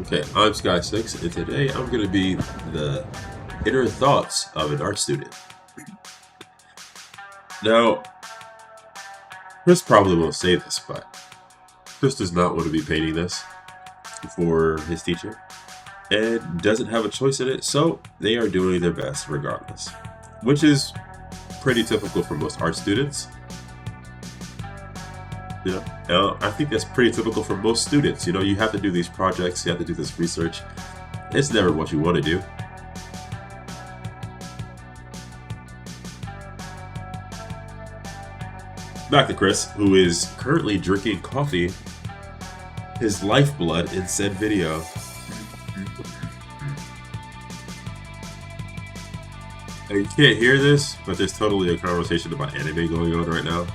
Okay, I'm Sky6, and today I'm going to be the inner thoughts of an art student. Now, Chris probably won't say this, but Chris does not want to be painting this for his teacher and doesn't have a choice in it, so they are doing their best regardless, which is pretty typical for most art students. I think that's pretty typical for most students. You have to do these projects, you have to do this research. It's never what you want to do. Back to Chris, who is currently drinking coffee, his lifeblood in said video. And you can't hear this, but there's totally a conversation about anime going on right now.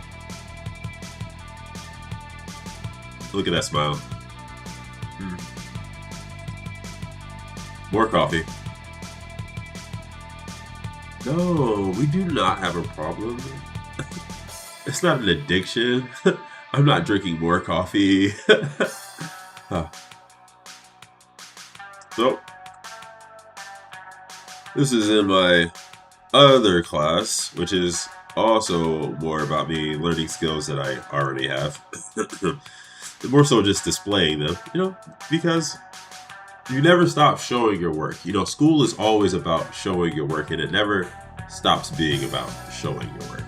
Look at that smile. More coffee. No, we do not have a problem. It's not an addiction. I'm not drinking more coffee. So, this is in my other class, which is also more about me learning skills that I already have. More so just displaying them, because you never stop showing your work. School is always about showing your work, and it never stops being about showing your work.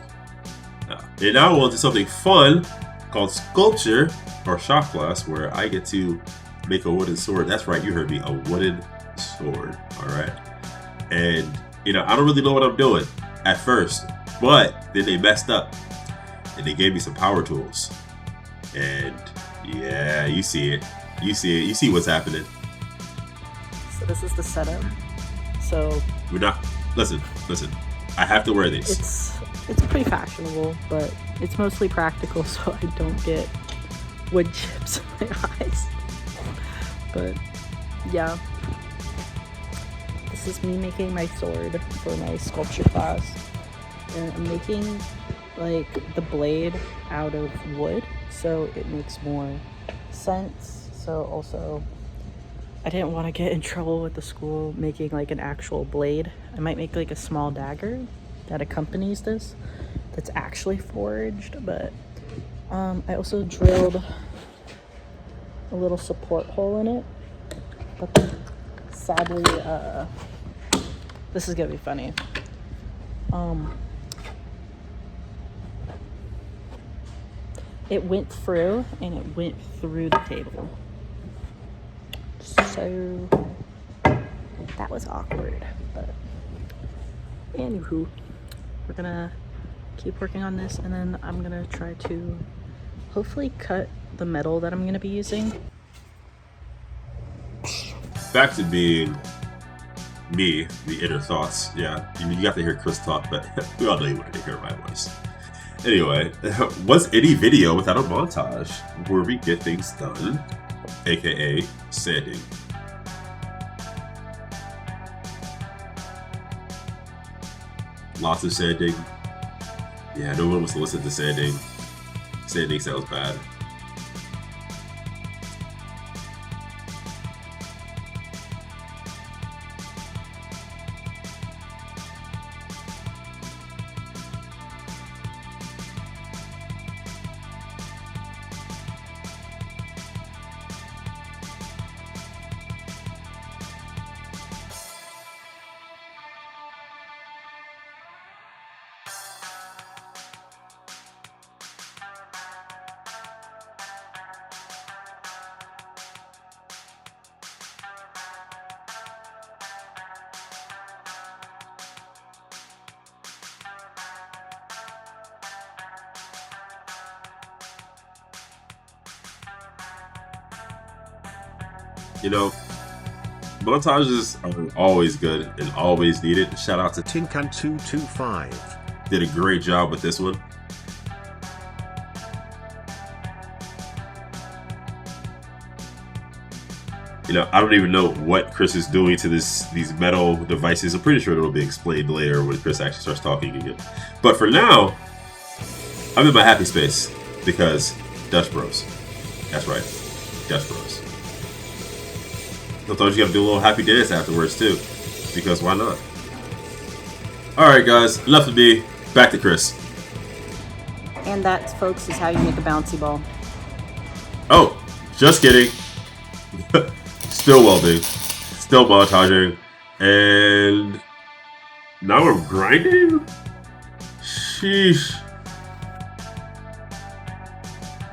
And now we'll into something fun called sculpture or shop class, where I get to make a wooden sword. That's right, you heard me, a wooden sword. All right. And I don't really know what I'm doing at first, but then they messed up and they gave me some power tools. And yeah, you see it. You see what's happening. So this is the setup. So we're not. Listen. I have to wear these. It's pretty fashionable, but it's mostly practical, so I don't get wood chips in my eyes. But yeah, this is me making my sword for my sculpture class, and I'm making like the blade out of wood, so it makes more sense. So also, I didn't want to get in trouble with the school making like an actual blade. I might make like a small dagger that accompanies this that's actually forged, but I also drilled a little support hole in it, but sadly this is gonna be funny. It went through, and it went through the table, so that was awkward. But anywho, we're gonna keep working on this, and then I'm gonna try to hopefully cut the metal that I'm gonna be using. Back to being me, the inner thoughts. Yeah, you got to hear Chris talk, but we all know you wanted to hear my voice. Anyway, what's any video without a montage where we get things done, aka sanding? Lots of sanding. Yeah, no one wants to listen to sanding. Sanding sounds bad. Montages are always good and always needed. Shout out to Tinkan225. Did a great job with this one. I don't even know what Chris is doing to these metal devices. I'm pretty sure it'll be explained later when Chris actually starts talking again. But for now, I'm in my happy space because Dutch Bros. That's right, Dutch Bros. Sometimes you gotta do a little happy dance afterwards too, because why not? Alright guys, enough of me, back to Chris. And that, folks, is how you make a bouncy ball. Oh, just kidding. Still welding, still montaging, and now I'm grinding? Sheesh.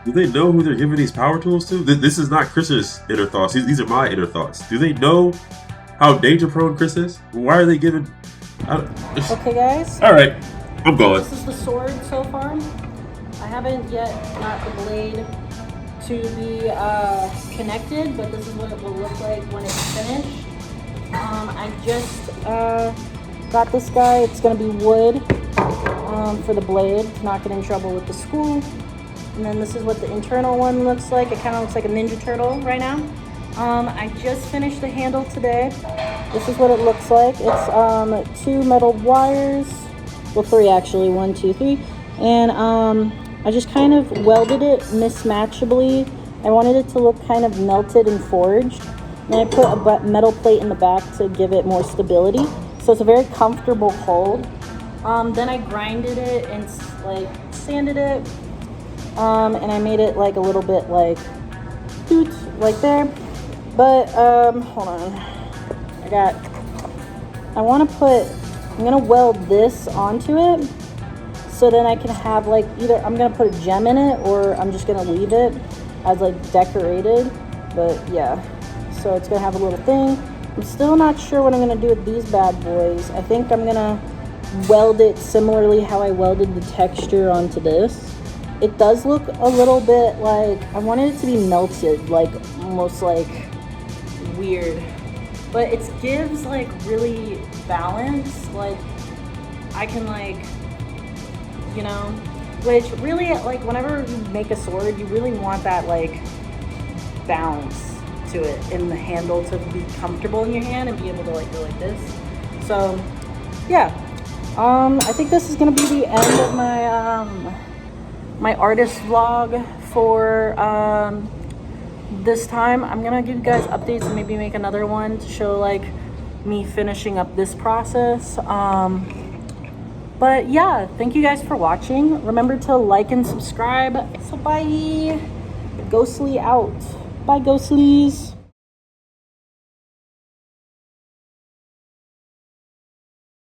Do they know who they're giving these power tools to? This is not Chris's inner thoughts. These are my inner thoughts. Do they know how danger prone Chris is? Why are they giving... Okay, guys. Alright, I'm going. This is the sword so far. I haven't yet got the blade to be connected, but this is what it will look like when it's finished. I just got this guy. It's going to be wood for the blade to not get in trouble with the school. And then this is what the internal one looks like. It kind of looks like a Ninja Turtle right now. I just finished the handle today. This is what it looks like. It's 2 metal wires. Well, 3 actually. 1, 2, 3. And I just kind of welded it mismatchably. I wanted it to look kind of melted and forged. Then I put a metal plate in the back to give it more stability. So it's a very comfortable hold. Then I grinded it and like sanded it. And I made it like a little bit like doot, like there. But hold on. I'm gonna weld this onto it. So then I can have like either I'm gonna put a gem in it or I'm just gonna leave it as like decorated. But yeah, so it's gonna have a little thing. I'm still not sure what I'm gonna do with these bad boys. I think I'm gonna weld it similarly how I welded the texture onto this. It does look a little bit like, I wanted it to be melted, like almost like weird. But it gives like really balance, like I can like, you know, which really like whenever you make a sword, you really want that like bounce to it in the handle to be comfortable in your hand and be able to like go like this. So yeah, I think this is gonna be the end of my my artist vlog for this time. I'm gonna give you guys updates and maybe make another one to show like me finishing up this process. But yeah, thank you guys for watching. Remember to like and subscribe. So bye. Ghostly out. Bye, ghostlies.